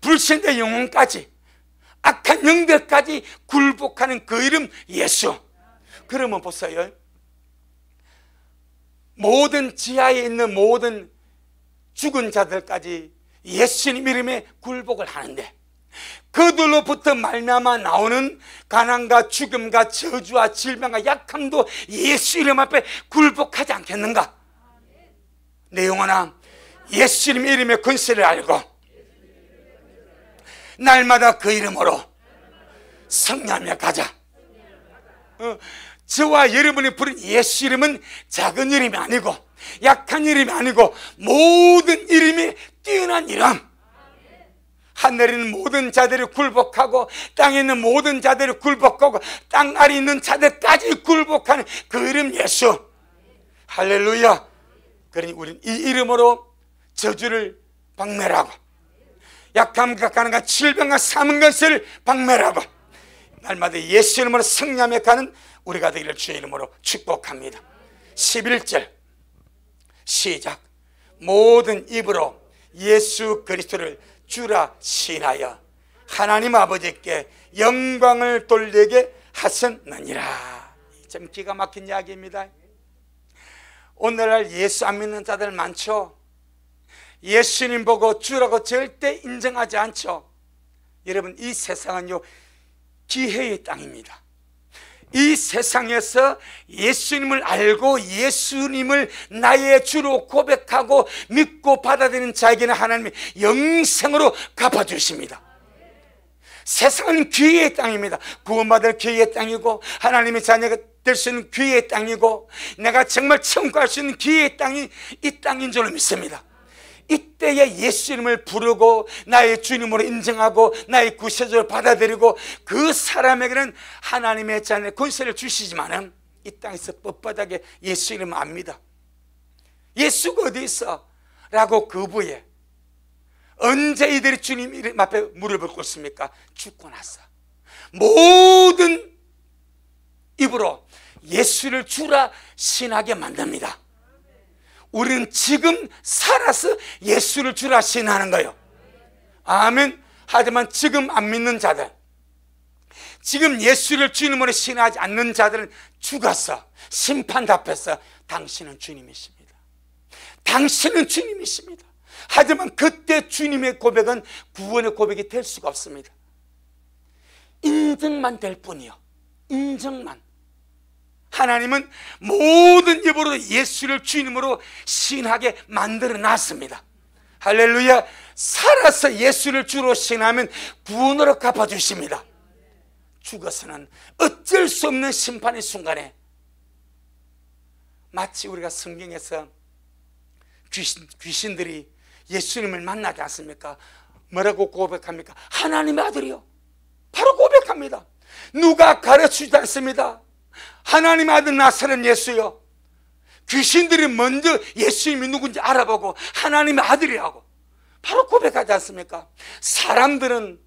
불신의 영혼까지, 악한 영들까지 굴복하는 그 이름 예수. 그러면 보세요, 모든 지하에 있는 모든 죽은 자들까지 예수님 이름에 굴복을 하는데, 그들로부터 말미암아 나오는 가난과 죽음과 저주와 질병과 약함도 예수 이름 앞에 굴복하지 않겠는가? 내 영혼아, 예수님 이름의 권세를 알고 날마다 그 이름으로 성령하며 가자. 저와 여러분이 부른 예수 이름은 작은 이름이 아니고 약한 이름이 아니고 모든 이름이 뛰어난 이름. 하늘에 있는 모든 자들이 굴복하고 땅에 있는 모든 자들이 굴복하고 땅 아래 있는 자들까지 굴복하는 그 이름 예수. 할렐루야. 그러니 우리는 이 이름으로 저주를 박멸하고 약함과 가난과 질병과 사망 권세를 박멸하고 날마다 예수 이름으로 성령에 가는 우리가 되기를 주의 이름으로 축복합니다. 11절 시작. 모든 입으로 예수 그리스도를 주라 시인하여 하나님 아버지께 영광을 돌리게 하셨느니라. 참 기가 막힌 이야기입니다. 오늘날 예수 안 믿는 자들 많죠. 예수님 보고 주라고 절대 인정하지 않죠. 여러분, 이 세상은요 기회의 땅입니다. 이 세상에서 예수님을 알고 예수님을 나의 주로 고백하고 믿고 받아들이는 자에게는 하나님이 영생으로 갚아주십니다. 세상은 기회의 땅입니다. 구원받을 기회의 땅이고 하나님의 자녀가 될 수 있는 기회의 땅이고 내가 정말 천국 갈 수 있는 기회의 땅이 이 땅인 줄 믿습니다. 이때에 예수 이름을 부르고 나의 주님으로 인정하고 나의 구세주를 받아들이고 그 사람에게는 하나님의 자녀의 권세를 주시지만은 이 땅에서 뻣뻣하게 예수 이름을 압니다. 예수가 어디 있어? 라고 거부해. 언제 이들이 주님 이름 앞에 무릎을 꿇습니까? 죽고 나서 모든 입으로 예수를 주라 신하게 만듭니다. 우리는 지금 살아서 예수를 주라 신하는 거예요. 아멘. 하지만 지금 안 믿는 자들, 지금 예수를 주님으로 신하지 않는 자들은 죽었어. 심판 답했어. 당신은 주님이십니다. 당신은 주님이십니다. 하지만 그때 주님의 고백은 구원의 고백이 될 수가 없습니다. 인정만 될 뿐이요. 인정만. 하나님은 모든 입으로 예수를 주님으로 신하게 만들어 놨습니다. 할렐루야. 살아서 예수를 주로 신하면 구원으로 갚아주십니다. 죽어서는 어쩔 수 없는 심판의 순간에 마치 우리가 성경에서 귀신들이 예수님을 만나지 않습니까? 뭐라고 고백합니까? 하나님의 아들이요. 바로 고백합니다. 누가 가르치지 않습니다. 하나님의 아들 나사렛 예수요. 귀신들이 먼저 예수님이 누군지 알아보고 하나님의 아들이라고 바로 고백하지 않습니까? 사람들은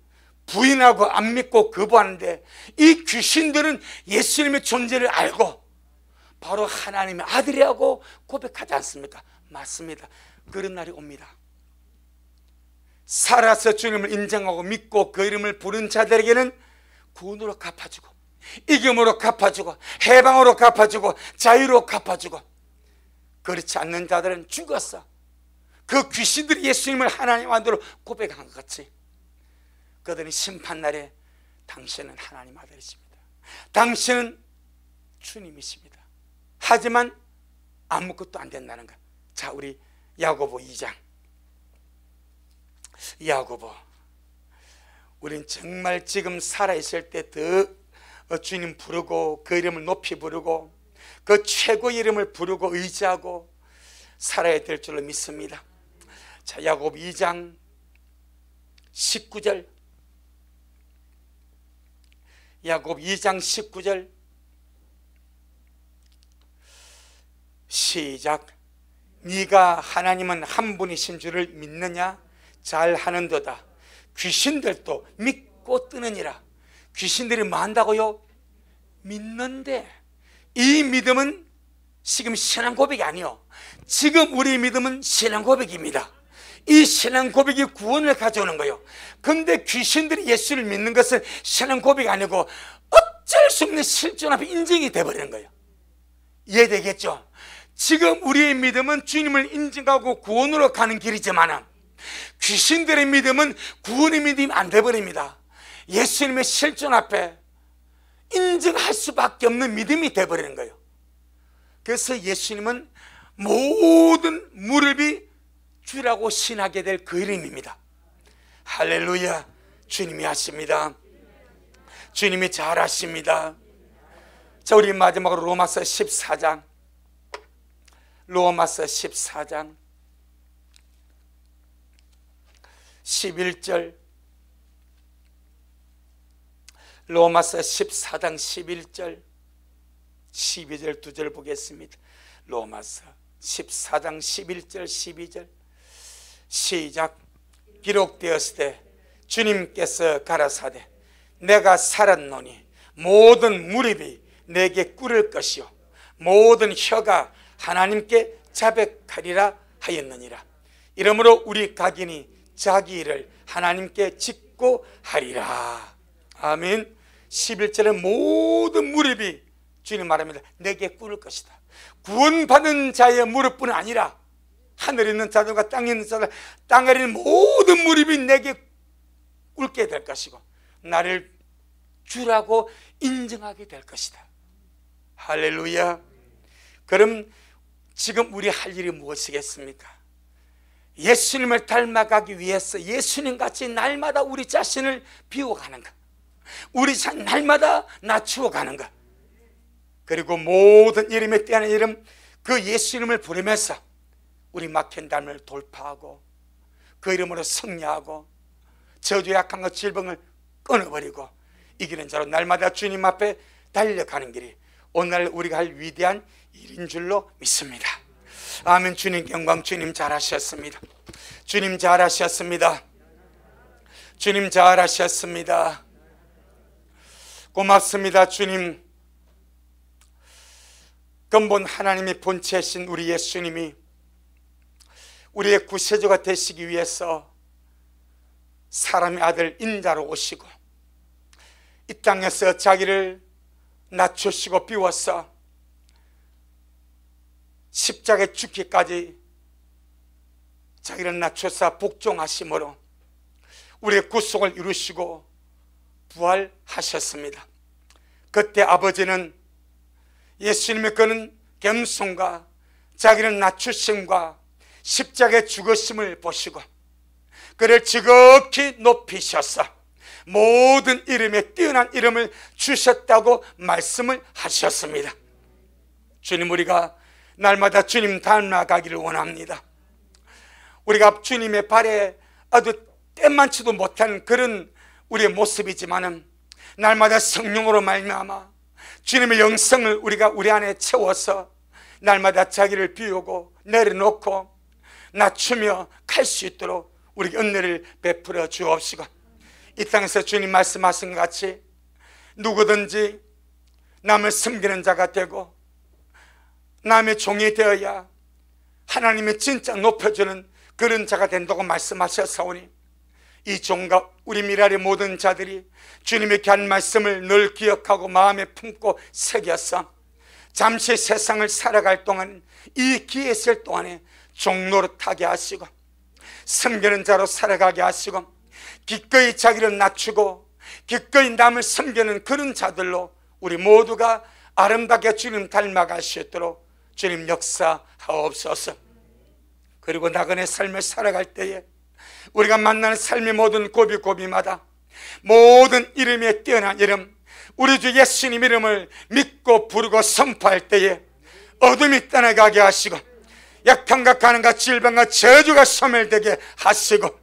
부인하고 안 믿고 거부하는데 이 귀신들은 예수님의 존재를 알고 바로 하나님의 아들이라고 고백하지 않습니까? 맞습니다. 그런 날이 옵니다. 살아서 주님을 인정하고 믿고 그 이름을 부른 자들에게는 구원으로 갚아주고 이김으로 갚아주고 해방으로 갚아주고 자유로 갚아주고, 그렇지 않는 자들은 죽었어. 그 귀신들이 예수님을 하나님 아들로 고백한 것 같이 그들은 심판날에 당신은 하나님 아들이십니다. 당신은 주님이십니다. 하지만 아무것도 안 된다는 것. 자, 우리 야고보 2장. 야고보, 우린 정말 지금 살아있을 때 더 주님 부르고 그 이름을 높이 부르고 그 최고의 이름을 부르고 의지하고 살아야 될 줄로 믿습니다. 자, 야고보 2장 19절, 야고보 2장 19절 시작. 네가 하나님은 한 분이신 줄을 믿느냐? 잘하는도다. 귀신들도 믿고 뜨느니라. 귀신들이 뭐 한다고요? 믿는데, 이 믿음은 지금 신앙 고백이 아니요, 지금 우리의 믿음은 신앙 고백입니다. 이 신앙 고백이 구원을 가져오는 거예요. 근데 귀신들이 예수를 믿는 것은 신앙 고백이 아니고 어쩔 수 없는 실존 앞에 인정이 되어버리는 거예요. 이해되겠죠? 지금 우리의 믿음은 주님을 인정하고 구원으로 가는 길이지만 귀신들의 믿음은 구원의 믿음이 안 되어버립니다. 예수님의 실존 앞에 인정할 수밖에 없는 믿음이 되어버리는 거예요. 그래서 예수님은 모든 무릎이 주라고 신하게 될 그 이름입니다. 할렐루야. 주님이 하십니다. 주님이 잘하십니다. 자, 우리 마지막으로 로마서 14장, 로마서 14장 11절, 로마서 14장 11절 12절 두 절 보겠습니다. 로마서 14장 11절 12절 시작. 기록되었을 때 주님께서 가라사대 내가 살았노니 모든 무릎이 내게 꿇을 것이요 모든 혀가 하나님께 자백하리라 하였느니라. 이러므로 우리 각인이 자기 일을 하나님께 짓고 하리라. 아멘. 11절에 모든 무릎이, 주님 말합니다, 내게 꿇을 것이다. 구원받은 자의 무릎뿐 아니라 하늘에 있는 자들과 땅에 있는 자들, 땅에 있는 모든 무릎이 내게 꿇게 될 것이고 나를 주라고 인정하게 될 것이다. 할렐루야. 그럼 지금 우리 할 일이 무엇이겠습니까? 예수님을 닮아가기 위해서 예수님같이 날마다 우리 자신을 비워가는 것, 우리 날마다 낮추어가는 것, 그리고 모든 이름에 뛰어난 이름 그 예수님을 부르면서 우리 막힌 담을 돌파하고 그 이름으로 승리하고 저주 약한 것 질병을 끊어버리고 이기는 자로 날마다 주님 앞에 달려가는 길이 오늘 우리가 할 위대한 일인 줄로 믿습니다. 아멘. 주님 영광. 주님 잘하셨습니다. 주님 잘하셨습니다. 주님 잘하셨습니다. 고맙습니다. 주님, 근본 하나님의 본체이신 우리 예수님이 우리의 구세주가 되시기 위해서 사람의 아들 인자로 오시고 이 땅에서 자기를 낮추시고 비워서 십자가에 죽기까지 자기를 낮춰서 복종하심으로 우리의 구속을 이루시고 부활하셨습니다. 그때 아버지는 예수님의 그는 겸손과 자기를 낮추심과 십자가의 죽으심을 보시고 그를 지극히 높이셔서 모든 이름에 뛰어난 이름을 주셨다고 말씀을 하셨습니다. 주님, 우리가 날마다 주님 닮아가기를 원합니다. 우리가 주님의 발에 아주 때만치도 못한 그런 우리의 모습이지만은 날마다 성령으로 말미암아 주님의 영성을 우리가 우리 안에 채워서 날마다 자기를 비우고 내려놓고 낮추며 갈 수 있도록 우리 은혜를 베풀어 주옵시고, 이 땅에서 주님 말씀하신 것 같이 누구든지 남을 섬기는 자가 되고 남의 종이 되어야 하나님이 진짜 높여주는 그런 자가 된다고 말씀하셨사오니 이 종과 우리 미랄의 모든 자들이 주님의 귀한 말씀을 늘 기억하고 마음에 품고 새겨서 잠시 세상을 살아갈 동안 이 기회 있을 동안에 종노릇하게 하시고 섬기는 자로 살아가게 하시고 기꺼이 자기를 낮추고 기꺼이 남을 섬기는 그런 자들로 우리 모두가 아름답게 주님 닮아갈 수 있도록 주님 역사하옵소서. 그리고 나그네 삶을 살아갈 때에 우리가 만나는 삶의 모든 고비고비마다 모든 이름에 뛰어난 이름 우리 주 예수님 이름을 믿고 부르고 선포할 때에 어둠이 떠나가게 하시고 약함과 가난과 질병과 저주가 소멸되게 하시고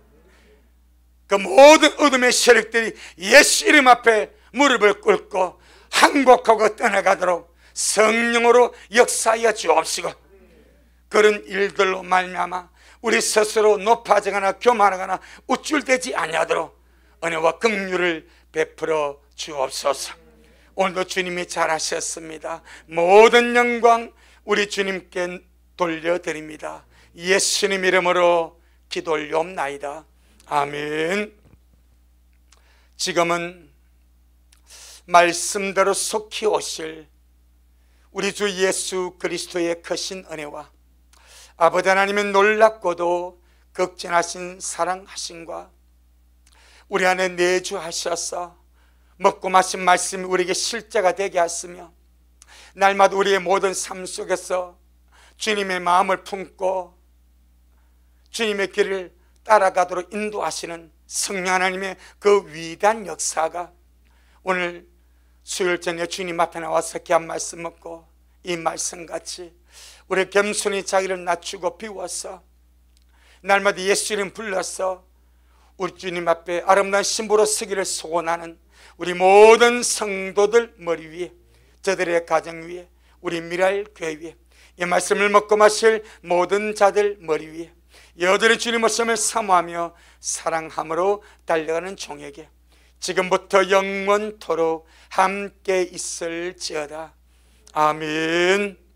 그 모든 어둠의 세력들이 예수 이름 앞에 무릎을 꿇고 항복하고 떠나가도록 성령으로 역사하여 주옵시고 그런 일들로 말미암아 우리 스스로 높아지거나 교만하거나 우쭐대지 아니하도록 은혜와 긍휼을 베풀어 주옵소서. 오늘도 주님이 잘하셨습니다. 모든 영광 우리 주님께 돌려드립니다. 예수님 이름으로 기도 올리옵나이다. 아멘. 지금은 말씀대로 속히 오실 우리 주 예수 그리스도의 크신 은혜와 아버지 하나님의 놀랍고도 극진하신 사랑하심과 우리 안에 내주하셔서 먹고 마신 말씀이 우리에게 실제가 되게 하시며 날마다 우리의 모든 삶 속에서 주님의 마음을 품고 주님의 길을 따라가도록 인도하시는 성령 하나님의 그 위대한 역사가 오늘 수요일 전에 주님 앞에 나와서 귀한 말씀 먹고 이 말씀같이 우리 겸손히 자기를 낮추고 비워서 날마다 예수 이름 불러서 우리 주님 앞에 아름다운 신부로 서기를 소원하는 우리 모든 성도들 머리 위에 저들의 가정 위에 우리 미랄 교회 위에 이 말씀을 먹고 마실 모든 자들 머리 위에 여전히 주님 오심을 사모하며 사랑함으로 달려가는 종에게 지금부터 영원토록 함께 있을지어다. 아멘.